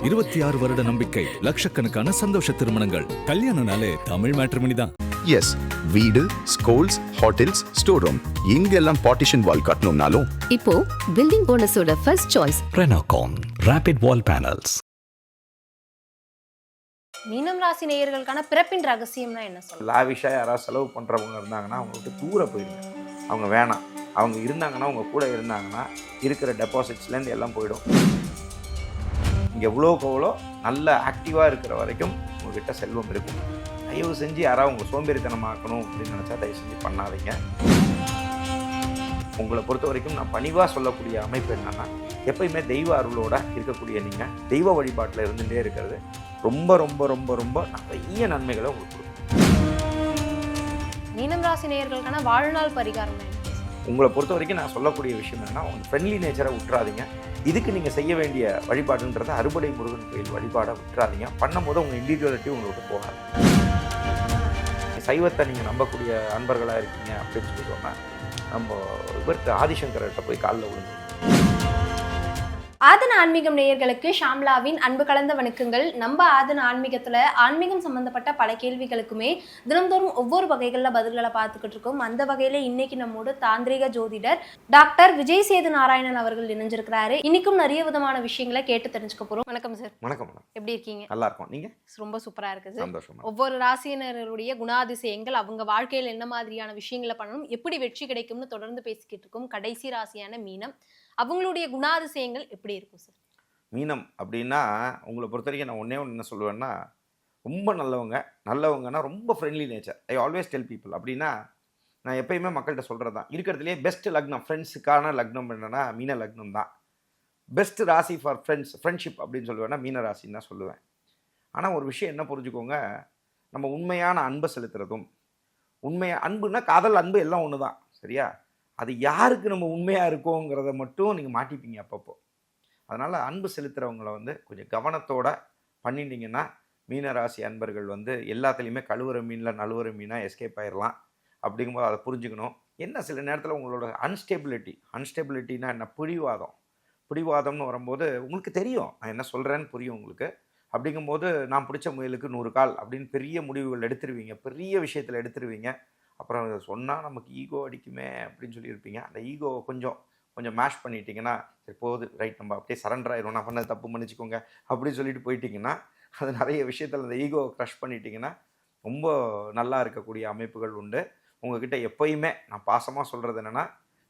26 வருட நம்பிக்கை, லட்சக்கணக்கான சந்தோஷ திருமணங்கள். கல்யாணம்னாலே தமிழ் மேட்ரிமோனி தான். எஸ், வீடு, ஸ்கூல்ஸ், ஹோட்டல்ஸ், ஸ்டோர் ரூம் இங்கெல்லாம் பார்ட்டிஷன் வால் கட்டணும்னாலும் இப்போ பில்டிங் ஓனர்ஸோட first choice Renocon Rapid Wall Panels. மீனம் ராசி நேயர்களுக்கான பிறப்பின் ரகசியம்னா என்ன சொல்லுங்க? லாவிஷா யாராவது செலவு பண்றவங்க இருந்தாங்கன்னா அவங்களுக்கு தூர போயிடுங்க. அவங்க வேணாம். அவங்க இருந்தாங்கன்னா உங்க கூட இருந்தாங்கன்னா இருக்கிற டெபாசிட்ஸ்லேருந்து எல்லாம் போயிடும். இங்கே எவ்வளோக்கு எவ்வளோ நல்ல ஆக்டிவாக இருக்கிற வரைக்கும் உங்ககிட்ட செல்வம் இருக்கும். தயவு செஞ்சு யாராவது உங்களை சோம்பேறித்தனமாக்கணும் அப்படின்னு நினச்சா தயவு செஞ்சு பண்ணாதீங்க. உங்களை பொறுத்த வரைக்கும் நான் பணிவாக சொல்லக்கூடிய அமைப்பு என்னன்னா, எப்பயுமே தெய்வ அருளோட இருக்கக்கூடிய நீங்கள் தெய்வ வழிபாட்டில் இருந்துகிட்டே இருக்கிறது ரொம்ப ரொம்ப ரொம்ப ரொம்ப நிறைய நன்மைகளை உங்களுக்கு கொடுக்கும். மீனம் ராசி நேயர்களுக்கான வாழ்நாள் பரிகாரம் என்ன? உங்களை பொறுத்த வரைக்கும் நான் சொல்லக்கூடிய விஷயம் என்னன்னா, உங்கள் ஃப்ரெண்ட்லி நேச்சரை விட்டுறாதீங்க. இதுக்கு நீங்கள் செய்ய வேண்டிய வழிபாடுன்றது அறுபடை முருகன் கோயில் வழிபாடை விட்டுறாதீங்க. பண்ணும்போது உங்கள் இண்டிவிஜுவலிட்டி உங்களுக்கு போகாது. சைவத்தை நீங்கள் நம்பக்கூடிய அன்பர்களாக இருக்கீங்க அப்படின்னு சொல்லி சொன்னால் நம்ம இவருக்கு ஆதிசங்கர்கிட்ட போய் காலில் விழுந்து. ஆதன ஆன்மீகம் நேயர்களுக்கு ஷாம்லாவின் அன்பு கலந்த வணக்கங்கள். நம்ம ஆதன ஆன்மீகத்துல ஆன்மீகம் சம்பந்தப்பட்ட பல கேள்விகளுக்குமே தினந்தோறும் ஒவ்வொரு வகைகள்ல பதில்களை பார்த்துக்கிட்டு இருக்கோம். அந்த வகையில இன்னைக்கு நம்மோட தாந்திரிக ஜோதிடர் டாக்டர் விஜய் சேது நாராயணன் அவர்கள் இணைஞ்சிருக்கிறாரு. இன்னைக்கும் நிறைய விதமான விஷயங்களை கேட்டு தெரிஞ்சுக்க போறோம். வணக்கம் சார். வணக்கம் மேடம். எப்படி இருக்கீங்க? நல்லா இருக்கும். நீங்க? ரொம்ப சூப்பரா இருக்கு சார். சந்தோஷம். ஒவ்வொரு ராசியினருடைய குணாதிசயங்கள், அவங்க வாழ்க்கையில் என்ன மாதிரியான விஷயங்களை பண்ணணும், எப்படி வெற்றி கிடைக்கும்னு தொடர்ந்து பேசிக்கிட்டு இருக்கோம். கடைசி ராசியான மீனம், அவங்களுடைய குணாதிசயங்கள் எப்படி இருக்கும் சார்? மீனம் அப்படின்னா உங்களை பொறுத்த வரைக்கும் நான் ஒன்று என்ன சொல்லுவேன்னா, ரொம்ப நல்லவங்கன்னா ரொம்ப friendly nature. I always tell people. அப்படின்னா நான் எப்பயுமே மக்கள்கிட்ட சொல்கிறது தான், இருக்கிறதுலே பெஸ்ட் லக்னம், ஃப்ரெண்ட்ஸுக்கான லக்னம் என்னென்னா மீன லக்னம் தான். பெஸ்ட் ராசி ஃபார் ஃப்ரெண்ட்ஷிப் அப்படின்னு சொல்லுவேன்னா மீன ராசின்னு தான் சொல்லுவேன். ஆனால் ஒரு விஷயம் என்ன புரிஞ்சுக்கோங்க, நம்ம உண்மையான அன்பை செலுத்துறதும், அன்புன்னா காதல் அன்பு எல்லாம் ஒன்று தான், சரியா? அது யாருக்கு நம்ம உண்மையாக இருக்கோங்கிறத மட்டும் நீங்கள் மாட்டிப்பீங்க அப்பப்போ. அதனால் அன்பு செலுத்துகிறவங்கள கொஞ்சம் கவனத்தோடு பண்ணிட்டீங்கன்னா மீனராசி அன்பர்கள் எல்லாத்துலேயுமே கழுவுற மீனில் நழுவுற மீனாக எஸ்கேப் ஆயிடலாம். அப்படிங்கும்போது அதை புரிஞ்சுக்கணும். என்ன சில நேரத்தில் உங்களோட அன்ஸ்டெபிலிட்டினா என்ன, பிடிவாதம்னு வரும்போது உங்களுக்கு தெரியும் நான் என்ன சொல்கிறேன்னு புரியும் உங்களுக்கு. அப்படிங்கும்போது நான் பிடிச்ச முயலுக்கு 100 கால் அப்படின்னு பெரிய முடிவுகள் எடுத்துருவீங்க, பெரிய விஷயத்தில் எடுத்துருவீங்க. அப்புறம் அதை சொன்னால் நமக்கு ஈகோ அடிக்குமே அப்படின்னு சொல்லியிருப்பீங்க. அந்த ஈகோவை கொஞ்சம் மேஷ் பண்ணிட்டீங்கன்னா, சரி போகுது, ரைட், நம்ம அப்படியே சரண்டர் ஆயிரும், நான் பண்ணது தப்பு மன்னிச்சிக்கோங்க அப்படின்னு சொல்லிட்டு போயிட்டீங்கன்னா, அது நிறைய விஷயத்தில் அந்த ஈகோவை க்ரஷ் பண்ணிட்டீங்கன்னா ரொம்ப நல்லா இருக்கக்கூடிய அமைப்புகள் உண்டு. உங்ககிட்ட எப்பயுமே நான் பாசமாக சொல்கிறது என்னென்னா,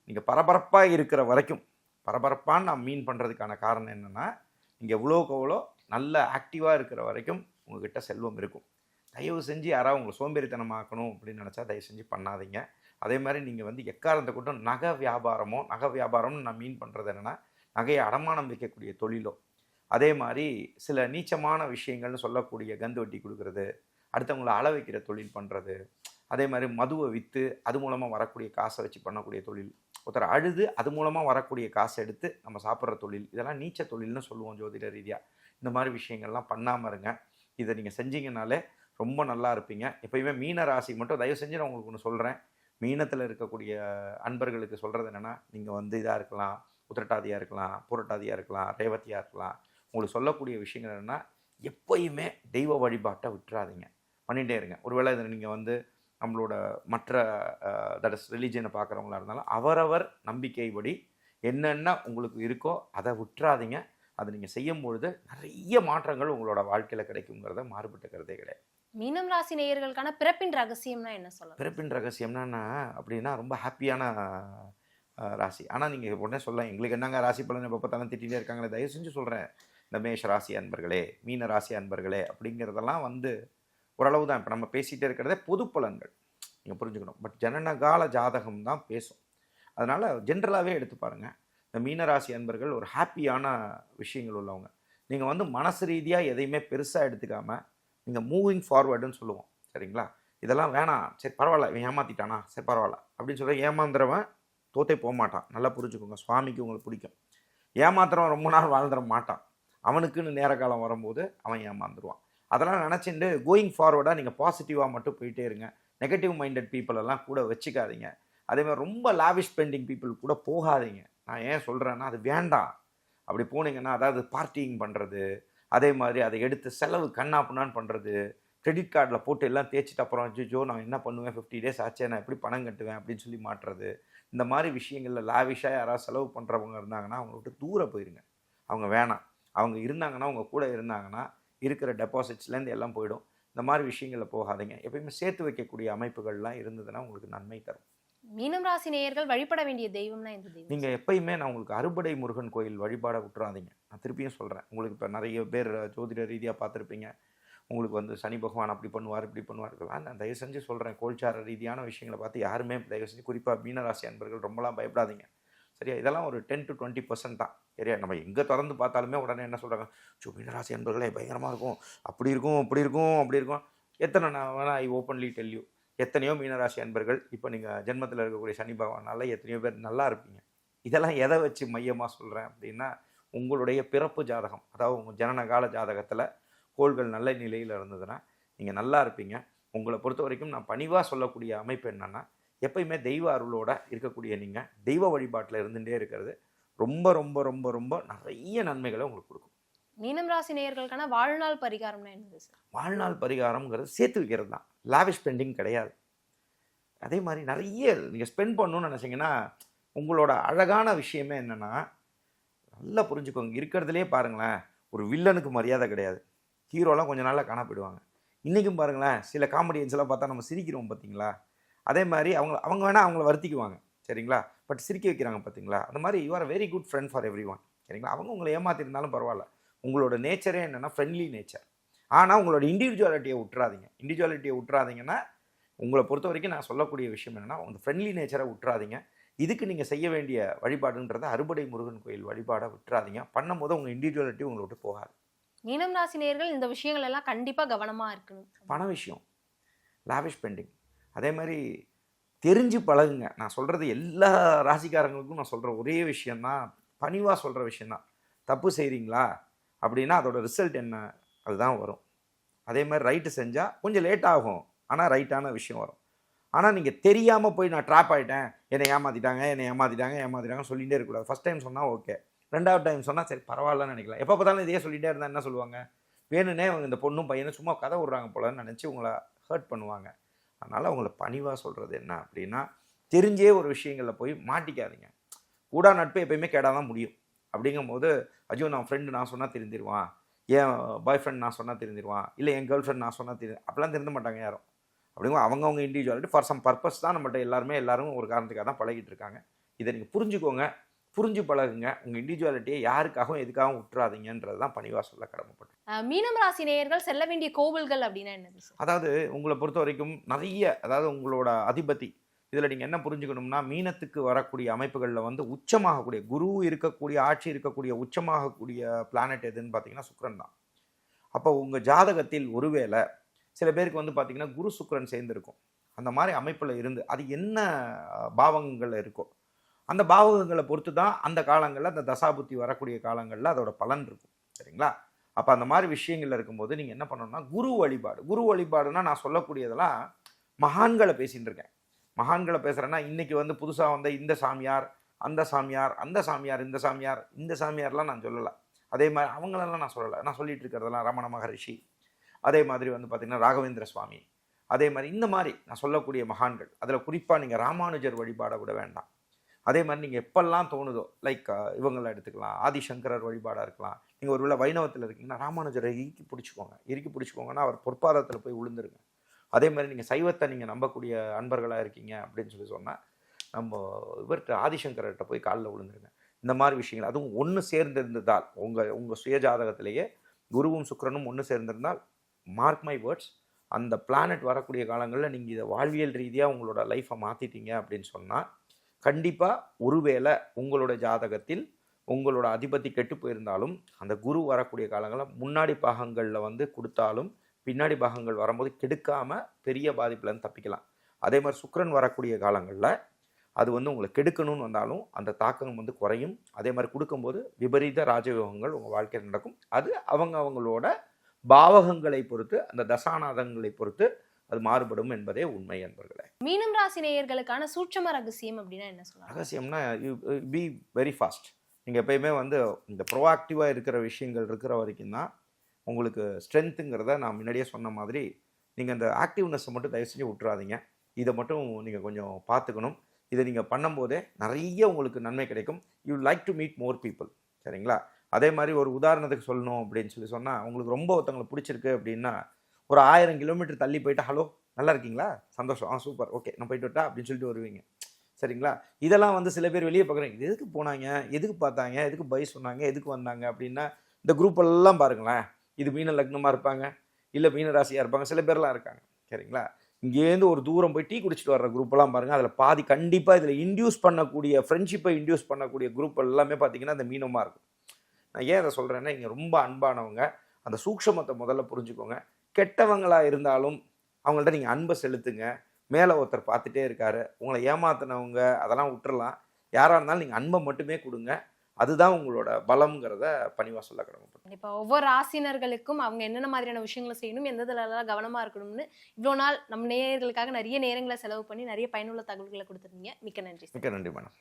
நீங்கள் பரபரப்பாக இருக்கிற வரைக்கும், பரபரப்பான்னு நான் மீன் பண்ணுறதுக்கான காரணம் என்னென்னா, நீங்கள் எவ்வளோக்கு எவ்வளோ நல்ல ஆக்டிவாக இருக்கிற வரைக்கும் உங்ககிட்ட செல்வம் இருக்கும். தயவு செஞ்சு யாராவது உங்களை சோம்பேறித்தனமாக்கணும் அப்படின்னு நினச்சா தயவு செஞ்சு பண்ணாதீங்க. அதே மாதிரி நீங்கள் எக்காரணத்தை கூட்டம் நகை வியாபாரம்னு நான் மீன் பண்ணுறது என்னென்னா, நகையை அடமானம் வைக்கக்கூடிய தொழிலோ, அதே மாதிரி சில நீச்சமான விஷயங்கள்னு சொல்லக்கூடிய கந்து வட்டி கொடுக்கறது, அடுத்தவங்களை அள வைக்கிற தொழில் பண்ணுறது, அதே மாதிரி மதுவை விற்று அது மூலமாக வரக்கூடிய காசை வச்சு பண்ணக்கூடிய தொழில், ஒருத்தர் அழுது அது மூலமாக வரக்கூடிய காசை எடுத்து நம்ம சாப்பிட்ற தொழில், இதெல்லாம் நீச்ச தொழில்னு சொல்லுவோம் ஜோதிட ரீதியாக. இந்த மாதிரி விஷயங்கள்லாம் பண்ணாமல் இருங்க. இதை நீங்கள் செஞ்சீங்கனாலே ரொம்ப நல்லா இருப்பீங்க. எப்பயுமே மீன ராசி மட்டும் தயவு செஞ்சு நான் உங்களுக்கு ஒன்று சொல்கிறேன். மீனத்தில் இருக்கக்கூடிய அன்பர்களுக்கு சொல்கிறது என்னென்னா, நீங்கள் இதாக இருக்கலாம், உத்திரட்டாதியாக இருக்கலாம், புரட்டாதியாக இருக்கலாம், ரேவதியாக இருக்கலாம். உங்களுக்கு சொல்லக்கூடிய விஷயங்கள் என்னென்னா, எப்பயுமே தெய்வ வழிபாட்டை விட்டுறாதீங்க, பண்ணிகிட்டே இருங்க. ஒருவேளை இதில் நீங்கள் நம்மளோட மற்ற தட் இஸ் ரிலீஜனை பார்க்குறவங்களா இருந்தாலும் அவரவர் நம்பிக்கைப்படி என்னென்ன உங்களுக்கு இருக்கோ அதை விட்டுறாதீங்க. அதை நீங்கள் செய்யும்பொழுது நிறைய மாற்றங்கள் உங்களோட வாழ்க்கையில் கிடைக்குங்கிறத மாறுபட்ட கருதே கிடையாது. மீனம் ராசி நேயர்களுக்கான பிறப்பின் ரகசியம்னா என்ன சொல்லலாம்? பிறப்பின் ரகசியம்னா அப்படின்னா ரொம்ப ஹாப்பியான ராசி. ஆனால் நீங்கள் உடனே சொல்லலாம், எங்களுக்கு என்னங்க ராசி பலன் எப்போ பார்த்தாலும் திட்டிகிட்டே இருக்காங்களே, தயவு செஞ்சு சொல்கிறேன், இந்த மேஷ ராசி அன்பர்களே, மீன ராசி அன்பர்களே அப்படிங்கிறதெல்லாம் ஓரளவு தான். இப்போ நம்ம பேசிகிட்டே இருக்கிறதே பொது பலன்கள், நீங்கள் புரிஞ்சுக்கணும். பட் ஜனனகால ஜாதகம் தான் பேசும். அதனால் ஜென்ரலாகவே எடுத்து பாருங்கள். இந்த மீனராசி அன்பர்கள் ஒரு ஹாப்பியான விஷயங்கள் உள்ளவங்க. நீங்கள் மனசு ரீதியாக எதையுமே பெருசாக எடுத்துக்காமல் நீங்கள் மூவிங் ஃபார்வர்டுன்னு சொல்லுவோம், சரிங்களா? இதெல்லாம் வேணாம், சரி பரவாயில்ல, இவன் ஏமாற்றிட்டானா, சரி பரவாயில்ல அப்படின்னு சொல்ல ஏமாந்துறவன் தோத்தே போக மாட்டான். நல்லா புரிஞ்சுக்கோங்க. சுவாமிக்கு உங்களுக்கு பிடிக்கும். ஏமாத்துறவன் ரொம்ப நாள் வாழ்ந்துட மாட்டான். அவனுக்குன்னு நேர காலம் வரும்போது அவன் ஏமாந்துருவான். அதெல்லாம் நினச்சிட்டு கோயிங் ஃபார்வர்டாக நீங்கள் பாசிட்டிவாக மட்டும் போயிட்டே இருங்க. நெகட்டிவ் மைண்டட் பீப்புள் எல்லாம் கூட வச்சுக்காதீங்க. அதேமாதிரி ரொம்ப லாவிஷ் ஸ்பெண்டிங் பீப்புள் கூட போகாதீங்க. நான் ஏன் சொல்கிறேன்னா, அது வேண்டாம். அப்படி போனீங்கன்னா, அதாவது பார்ட்டிங் பண்ணுறது, அதே மாதிரி அதை எடுத்து செலவு கண்ணாப்புண்ணான்னு பண்ணுறது, கிரெடிட் கார்டில் போட்டு எல்லாம் தேய்ச்சிட்டு அப்புறம் அச்சோ நான் என்ன பண்ணுவேன் 50 டேஸ் ஆச்சே நான் எப்படி பணம் கட்டுவேன் அப்படின்னு சொல்லி மாட்டுறது. இந்த மாதிரி விஷயங்களில் லாவிஷாக யாராவது செலவு பண்ணுறவங்க இருந்தாங்கன்னா அவங்கள விட்டு தூர போயிருங்க. அவங்க வேணாம். அவங்க இருந்தாங்கன்னா அவங்க கூட இருந்தாங்கன்னா இருக்கிற டெபாசிட்ஸ்லேருந்து எல்லாம் போயிடும். இந்த மாதிரி விஷயங்களில் போகாதீங்க. எப்பயுமே சேர்த்து வைக்கக்கூடிய அமைப்புகள்லாம் இருந்ததுன்னா உங்களுக்கு நன்மை தரும். மீனம் ராசி நேயர்கள் வழிபட வேண்டிய தெய்வம்னா எந்த தெய்வம்? நீங்கள் எப்பயுமே நான் உங்களுக்கு அறுபடை முருகன் கோயில் வழிபாட விட்டுறாதீங்க. நான் திருப்பியும் சொல்கிறேன். உங்களுக்கு இப்போ நிறைய பேர் ஜோதிட ரீதியாக பார்த்துருப்பீங்க. உங்களுக்கு வந்து சனி பகவான் அப்படி பண்ணுவார் இப்படி பண்ணுவார் இருக்கலாம். நான் தயவு செஞ்சு சொல்கிறேன், கோல்சார ரீதியான விஷயங்களை பார்த்து யாருமே தயவு செஞ்சு குறிப்பாக மீனராசி அன்பர்கள் ரொம்பலாம் பயப்படாதீங்க. சரியா? இதெல்லாம் ஒரு 10 to 20% தான். சரியா? நம்ம எங்கே திறந்து பார்த்தாலுமே உடனே என்ன சொல்கிறாங்க, மீனராசி அன்பர்களே பயங்கரமாக இருக்கும், அப்படி இருக்கும் அப்படி இருக்கும் அப்படி இருக்கும். எத்தனை நான் வேணா ஐ ஓப்பன்லி டெல் யூ, எத்தனையோ மீனராசி அன்பர்கள் இப்போ நீங்கள் ஜென்மத்தில் இருக்கக்கூடிய சனி பகவானால் எத்தனையோ பேர் நல்லா இருப்பீங்க. இதெல்லாம் எதை வச்சு மையமாக சொல்கிறேன் அப்படின்னா, உங்களுடைய பிறப்பு ஜாதகம், அதாவது உங்கள் ஜனனகால ஜாதகத்தில் கோள்கள் நல்ல நிலையில் இருந்ததுன்னா நீங்கள் நல்லா இருப்பீங்க. உங்களை பொறுத்த வரைக்கும் நான் பணிவாக சொல்லக்கூடிய அமைப்பு என்னென்னா, எப்பயுமே தெய்வ அருளோட இருக்கக்கூடிய நீங்கள் தெய்வ வழிபாட்டில் இருந்துகிட்டே இருக்கிறது ரொம்ப ரொம்ப ரொம்ப ரொம்ப நிறைய நன்மைகளை உங்களுக்கு கொடுக்கும். மீனம் ராசி நேயர்களுக்கான வாழ்நாள் பரிகாரம்னா என்னது சார்? வாழ்நாள் பரிகாரம்ங்கிறது சேர்த்து வைக்கிறது தான், லாவிஷ் ஸ்பெண்டிங் கிடையாது. அதே மாதிரி நிறைய நீங்கள் ஸ்பெண்ட் பண்ணணும்னு நினச்சிங்கன்னா, உங்களோட அழகான விஷயமே என்னென்னா, நல்லா புரிஞ்சுக்கோங்க. இருக்கிறதுலே பாருங்களேன், ஒரு வில்லனுக்கு மரியாதை கிடையாது. ஹீரோலாம் கொஞ்ச நாளில் காண போயிடுவாங்க. இன்றைக்கும் பாருங்களேன், சில காமெடியன்ஸ்லாம் பார்த்தா நம்ம சிரிக்கிறோம் பார்த்தீங்களா? அதே மாதிரி அவங்க வேணால் அவங்கள வருத்திக்குவாங்க. சரிங்களா? பட் சிரிக்க வைக்கிறாங்க பார்த்தீங்களா? அந்த மாதிரி you are very good friend for every one. சரிங்களா? அவங்க உங்களை ஏமாற்றிருந்தாலும் பரவாயில்ல. உங்களோட நேச்சரே என்னென்னா ஃப்ரெண்ட்லி நேச்சர். ஆனால் உங்களோட இண்டிவிஜுவாலிட்டியை விட்டுறாதீங்க. இண்டிவிஜுவாலிட்டியை விட்டுறாதீங்கன்னா, உங்களை பொறுத்த வரைக்கும் நான் சொல்லக்கூடிய விஷயம் என்னென்னா, உங்கள் ஃப்ரெண்ட்லி நேச்சரை விட்டுறாதீங்க. இதுக்கு நீங்கள் செய்ய வேண்டிய வழிபாடுன்றதை அறுபடை முருகன் கோயில் வழிபாடை விட்டுறாதீங்க. பண்ணும்போது உங்கள் இண்டிவிஜுவாலிட்டி உங்களை விட்டு போகாது. மீனம் ராசி நேயர்கள் இந்த விஷயங்கள் எல்லாம் கண்டிப்பாக கவனமாக இருக்கணும். பண விஷயம், லாவிஷ் ஸ்பெண்டிங், அதே மாதிரி தெரிஞ்சு பழகுங்க. நான் சொல்கிறது எல்லா ராசிக்காரங்களுக்கும் நான் சொல்கிற ஒரே விஷயந்தான், பணிவாக சொல்கிற விஷயந்தான். தப்பு செய்கிறீங்களா அப்படின்னா அதோட ரிசல்ட் என்ன, அதுதான் வரும். அதே மாதிரி ரைட்டு செஞ்சால் கொஞ்சம் லேட் ஆகும், ஆனால் ரைட்டான விஷயம் வரும். ஆனால் நீங்கள் தெரியாமல் போய் நான் ட்ராப் ஆகிட்டேன், என்னை ஏமாற்றிட்டாங்கன்னு சொல்லிகிட்டே இருக்கக்கூடாது. ஃபஸ்ட் டைம் சொன்னால் ஓகே, ரெண்டாவது டைம் சொன்னால் சரி பரவாயில்லன்னு நினைக்கலாம். எப்போ பார்த்தாலும் இதையே சொல்லிகிட்டே இருந்தால் என்ன சொல்லுவாங்க, வேணுன்னே அவங்க இந்த பொண்ணும் பையனும் சும்மா கதை விட்றாங்க போலன்னு நினச்சி உங்களை ஹர்ட் பண்ணுவாங்க. அதனால் அவங்கள பணிவாக சொல்கிறது என்ன அப்படின்னா, தெரிஞ்சே ஒரு விஷயங்களில் போய் மாட்டிக்காதீங்க. கூடா நட்பு எப்பயுமே கேடாக தான் முடியும். அப்படிங்கும்போது ஐயோ நான் ஃப்ரெண்டு நான் சொன்னால் திருந்திடுவான், என் பாய் ஃப்ரெண்ட் நான் சொன்னால் திருந்திடுவான், இல்லை என் கேர்ள் ஃப்ரெண்ட் நான் சொன்னால் அப்படிலாம் திருந்த மாட்டாங்க யாரும். அப்படிங்கும்போது அவங்கவுங்க இண்டிவிஜுவாலிட்டி ஃபார் சம் பர்பஸ் தான் நம்மள்ட்ட எல்லாரும் ஒரு காரணத்துக்காக தான் பழகிட்டு இருக்காங்க. இதை நீங்கள் புரிஞ்சுக்கோங்க, புரிஞ்சு பழகுங்க. உங்கள் இண்டிவிஜுவாலிட்டியை யாருக்காகவும் எதுக்காகவும் விட்டுறாதீங்கன்றது தான் பணிவாக சொல்ல கடமைப்பட்டேன். மீனம் ராசி நேயர்கள் செல்ல வேண்டிய கோவில்கள் அப்படின்னா என்னது சார்? அதாவது உங்களை பொறுத்த வரைக்கும் நிறைய, அதாவது உங்களோட அதிபதி, இதில் நீங்கள் என்ன புரிஞ்சுக்கணும்னா, மீனத்துக்கு வரக்கூடிய அமைப்புகளில் வந்து உச்சமாகக்கூடிய குரு இருக்கக்கூடிய ஆட்சி இருக்கக்கூடிய உச்சமாகக்கூடிய பிளானட் எதுன்னு பார்த்தீங்கன்னா சுக்கிரன் தான். அப்போ உங்கள் ஜாதகத்தில் ஒருவேளை சில பேருக்கு வந்து பார்த்தீங்கன்னா குரு சுக்கிரன் சேர்ந்துருக்கும். அந்த மாதிரி அமைப்பில் இருந்து அது என்ன பாவங்கள் இருக்கோ அந்த பாவகங்களை பொறுத்து தான் அந்த காலங்களில், அந்த தசாபுத்தி வரக்கூடிய காலங்களில் அதோட பலன் இருக்கும். சரிங்களா? அப்போ அந்த மாதிரி விஷயங்கள்ல இருக்கும்போது நீங்கள் என்ன பண்ணணும்னா, குரு வழிபாடுனா நான் சொல்லக்கூடியதெல்லாம் மகான்களை பேசிகிட்டு இருக்கேன். மகான்களை பேசுகிறேன்னா இன்றைக்கி வந்து புதுசாக வந்த இந்த சாமியார் அந்த சாமியார் இந்த சாமியார்லாம் நான் சொல்லலை. அதே மாதிரி அவங்களெல்லாம் நான் சொல்லலை. நான் சொல்லிட்டு இருக்கிறதெல்லாம் ரமண மகரிஷி, அதே மாதிரி வந்து பார்த்திங்கன்னா ராகவேந்திர சுவாமி, அதே மாதிரி இந்த மாதிரி நான் சொல்லக்கூடிய மகான்கள். அதில் குறிப்பாக நீங்கள் ராமானுஜர் வழிபாடை விட வேண்டாம். அதே மாதிரி நீங்கள் எப்பெல்லாம் தோணுதோ, லைக் இவங்களை எடுத்துக்கலாம், ஆதிசங்கரர் வழிபாடாக இருக்கலாம். நீங்கள் ஒரு வேளை வைணவத்தில் இருக்கீங்கன்னா ராமானுஜரை இறுக்கி பிடிச்சிக்கோங்கன்னா அவர் பொற்பாதத்தில் போய் விழுந்துருங்க. அதே மாதிரி நீங்கள் சைவத்தை நீங்கள் நம்பக்கூடிய அன்பர்களாக இருக்கீங்க அப்படின்னு சொன்னால் நம்ம இவர்கிட்ட ஆதிசங்கர்கிட்ட போய் காலில் விழுந்துருங்க. இந்த மாதிரி விஷயங்கள் அதுவும் ஒன்று சேர்ந்திருந்ததால், உங்கள் சுய ஜாதகத்திலேயே குருவும் சுக்கிரனும் ஒன்று சேர்ந்திருந்தால், மார்க் மை வேர்ட்ஸ், அந்த பிளானட் வரக்கூடிய காலங்களில் நீங்கள் இதை வாழ்வியல் ரீதியாக உங்களோட லைஃப்பை மாற்றிட்டீங்க அப்படின்னு சொன்னால், கண்டிப்பாக ஒருவேளை உங்களோட ஜாதகத்தில் உங்களோட அதிபதி கெட்டு போயிருந்தாலும் அந்த குரு வரக்கூடிய காலங்களில் முன்னாடி பாகங்களில் வந்து கொடுத்தாலும் பின்னாடி பாகங்கள் வரும்போது கெடுக்காமல் பெரிய பாதிப்புலேருந்து தப்பிக்கலாம். அதே மாதிரி சுக்கிரன் வரக்கூடிய காலங்களில் அது வந்து உங்களை கெடுக்கணும்னு வந்தாலும் அந்த தாக்கம் வந்து குறையும். அதே மாதிரி கொடுக்கும்போது விபரீத ராஜயோகங்கள் உங்கள் வாழ்க்கையில் நடக்கும். அது அவங்களோட பாவகங்களை பொறுத்து, அந்த தசாநாதங்களை பொறுத்து அது மாறுபடும் என்பதே உண்மை என்பர்களே. மீனம் ராசி நேயர்களுக்கான சூட்சம ரகசியம் அப்படின்னா என்ன சொல்லலாம்? ரகசியம்னா பி வெரி ஃபாஸ்ட். நீங்கள் எப்பயுமே வந்து இந்த ப்ரோஆக்டிவாக இருக்கிற விஷயங்கள் இருக்கிற வரைக்கும் தான் உங்களுக்கு ஸ்ட்ரென்த்துங்கிறத நான் முன்னாடியே சொன்ன மாதிரி நீங்கள் அந்த ஆக்டிவ்னஸை மட்டும் தயவு செஞ்சு விட்டுறாதீங்க. இதை மட்டும் நீங்கள் கொஞ்சம் பார்த்துக்கணும். இதை நீங்கள் பண்ணும்போதே நிறைய உங்களுக்கு நன்மை கிடைக்கும். You like to meet more people. சரிங்களா? அதே மாதிரி ஒரு உதாரணத்துக்கு சொல்லணும் அப்படின்னு சொன்னால், உங்களுக்கு ரொம்ப ஒருத்தவங்களை பிடிச்சிருக்கு அப்படின்னா, ஒரு 1000 கிலோமீட்டர் தள்ளி போயிட்டு, ஹலோ நல்லா இருக்கீங்களா, சந்தோஷம், சூப்பர், ஓகே நான் போயிட்டு வரட்டா அப்படின்னு சொல்லிட்டு வருவீங்க. சரிங்களா? இதெல்லாம் வந்து சில பேர் வெளியே பார்க்குறீங்க, இது எதுக்கு போனாங்க, எதுக்கு பார்த்தாங்க, எதுக்கு பை சொன்னாங்க, எதுக்கு வந்தாங்க அப்படின்னா, இந்த குரூப் எல்லாம் பாருங்களேன், இது மீன லக்னமாக இருப்பாங்க, இல்லை மீன ராசியாக இருப்பாங்க, சில பேர்லாம் இருக்காங்க. சரிங்களா? இங்கேருந்து ஒரு தூரம் போய் டீ குடிச்சிட்டு வர்ற குரூப்பெல்லாம் பாருங்கள், அதில் பாதி கண்டிப்பாக இதில் இன்டியூஸ் பண்ணக்கூடிய ஃப்ரெண்ட்ஷிப்பை இன்டியூஸ் பண்ணக்கூடிய குரூப் எல்லாமே பார்த்தீங்கன்னா இந்த மீனமாக இருக்கும். நான் ஏன் அதை சொல்கிறேன்னா, இங்கே ரொம்ப அன்பானவங்க, அந்த சூக்ஷமத்தை முதல்ல புரிஞ்சுக்கோங்க. கெட்டவங்களாக இருந்தாலும் அவங்கள்ட்ட நீங்கள் அன்பை செலுத்துங்க. மேலே ஒருத்தர் பார்த்துட்டே இருக்காரு, உங்களை ஏமாத்தினவங்க அதெல்லாம் விட்டுறலாம். யாராக இருந்தாலும் நீங்கள் அன்பை மட்டுமே கொடுங்க. அதுதான் உங்களோட பலம்ங்கிறத பணிவாக சொல்ல கடமைப்பட்டேன். இப்போ ஒவ்வொரு ராசினர்களுக்கும் அவங்க என்னென்ன மாதிரியான விஷயங்களை செய்யணும், எந்த இதுலலாம் கவனமாக இருக்கணும்னு இவ்வளோ நாள் நம்ம நேயர்களுக்காக நிறைய நேரங்களை செலவு பண்ணி நிறைய பயனுள்ள தகவல்களை கொடுத்துருந்தீங்க. மிக்க நன்றி. மிக்க நன்றி மேடம்.